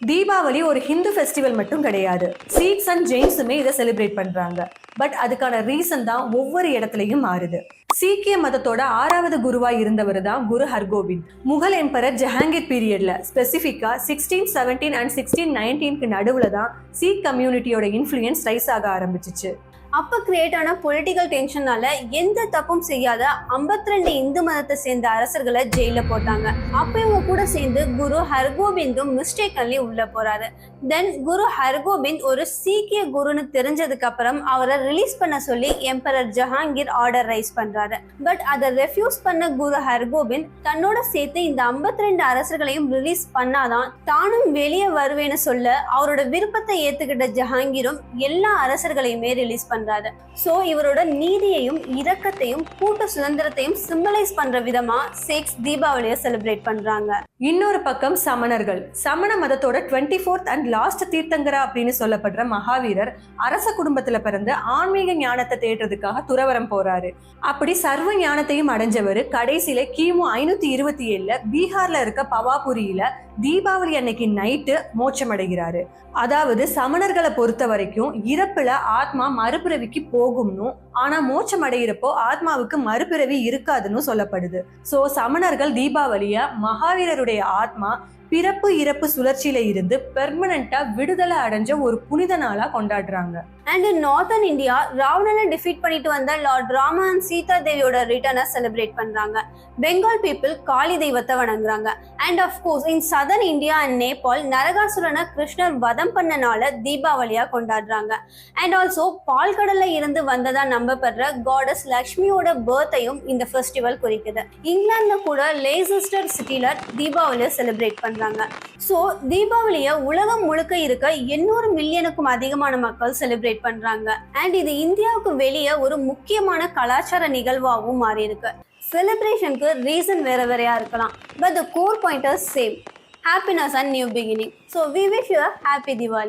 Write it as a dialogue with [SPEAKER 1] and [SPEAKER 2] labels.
[SPEAKER 1] தீபாவளி ஒரு ஹிந்து ஃபெஸ்டிவல் மட்டும் கிடையாது. சீக்ஸ் அண்ட் ஜெயின்ஸுமே இதை செலிப்ரேட் பண்றாங்க. பட் அதுக்கான ரீசன் தான் ஒவ்வொரு இடத்துலயும் மாறுது. சீக்கிய மதத்தோட 6வது குருவா இருந்தவர் தான் குரு ஹர்கோபிந்த். முகல் எம்பரர் ஜஹாங்கீர் பீரியட்ல ஸ்பெசிஃபிக்கா 1617 அண்ட் 1619க்கு நடுவுல தான் சீக் கம்யூனிட்டியோட இன்ஃப்ளூயன்ஸ் ரைஸ் ஆக ஆரம்பிச்சிச்சு.
[SPEAKER 2] அப்ப கிரியேட் ஆன பொலிட்டிக்கல் டென்ஷனால எந்த தப்பும் செய்யாத 52 இந்து மதத்தை சேர்ந்த அரசர்களை ஜெயில போட்டாங்க. அப்ப இவங்க கூட சேர்ந்து குரு ஹர்கோபிந்தும் மிஸ்டேக்கன்லி உள்ள போறாரு. தென் குரு ஹர்கோபிந்த் ஒரு சீக்கிய குருன்னு தெரிஞ்சதுக்கு அப்புறம் அவரை ரிலீஸ் பண்ண சொல்லி எம்பரர் ஜஹாங்கீர் ஆர்டர் ரைஸ் பண்றாரு. பட் அதை ரெஃப்யூஸ் பண்ண குரு ஹர்கோபிந்த் தன்னோட சேர்த்து இந்த 52 அரசர்களையும் ரிலீஸ் பண்ணாதான் தானும் வெளியே வருவேன்னு சொல்ல அவரோட விருப்பத்தை ஏத்துக்கிட்ட ஜஹாங்கீரும் எல்லா அரசர்களையுமே ரிலீஸ் பண்றாரு. சோ இவரோட நீதியையும் இரக்கத்தையும் கூட்டு சுதந்திரத்தையும் சிம்பலைஸ் பண்ற விதமா சிக்ஸ் தீபாவளியை செலிப்ரேட் பண்றாங்க.
[SPEAKER 1] இன்னொரு பக்கம் சமணர்கள். சமண மதத்தோட 24th அண்ட் லாஸ்ட் தீர்த்தங்கரா அப்படின்னு சொல்லப்படுற மகாவீரர் அரச குடும்பத்துல பிறந்து ஆன்மீக ஞானத்தை தேடுறதுக்காக துறவரம் போறாரு. அப்படி சர்வ ஞானத்தையும் அடைஞ்சவர் கடைசியில கிமு 527ல பீகார்ல இருக்க பவாபுரியில தீபாவளி அன்னைக்கு நைட்டு மோட்சம் அடைகிறாரு. அதாவது சமணர்களை பொறுத்த வரைக்கும் இறப்புல ஆத்மா மறுபிறவிக்கு போகும்னு, ஆனா மோட்சம் அடைகிறப்போ ஆத்மாவுக்கு மறுபிறவி இருக்காதுன்னு சொல்லப்படுது. சோ சமணர்கள் தீபாவளிய மகாவீரருடைய ஆத்மா பிறப்பு இறப்பு சுழற்சியில இருந்து பெர்மனண்டா விடுதலை அடைஞ்ச ஒரு புனித நாளா கொண்டாடுறாங்க.
[SPEAKER 2] அண்ட் இன் நார்த்தன் இந்தியா ராவணனை டிஃபீட் பண்ணிட்டு வந்த லார்ட் ராமா அண்ட் சீதா தேவியோட ரிட்டர்னை செலிப்ரேட் பண்றாங்க. பெங்கால் பீப்புள் காளி தெய்வத்தை வணங்குறாங்க. And of course in southern India and Nepal நரகாசுரனை கிருஷ்ணர் வதம் பண்ணனால தீபாவளியா கொண்டாடுறாங்க. அண்ட் ஆல்சோ பால்கடல்ல இருந்து வந்ததா நம்பப்படுற காடஸ் லக்ஷ்மியோட பர்த்தையும் இந்த ஃபெஸ்டிவல் குறிக்குது. இங்கிலாந்துல கூட லேசஸ்டர் சிட்டில தீபாவளியை செலிப்ரேட் பண்றாங்க. சோ தீபாவளியை உலகம் முழுக்க இருக்க 800 மில்லியனுக்கும் அதிகமான மக்கள் செலிப்ரேட் பண்றாங்க. அண்ட் இது இந்தியாவுக்கு வெளியே ஒரு முக்கியமான கலாச்சார நிகழ்வாகவும் மாறி இருக்கு. செலிப்ரேஷனுக்கு ரீசன் வேற வேறையா இருக்கலாம், but the core point is same, happiness and new beginning. So we wish you a happy Diwali.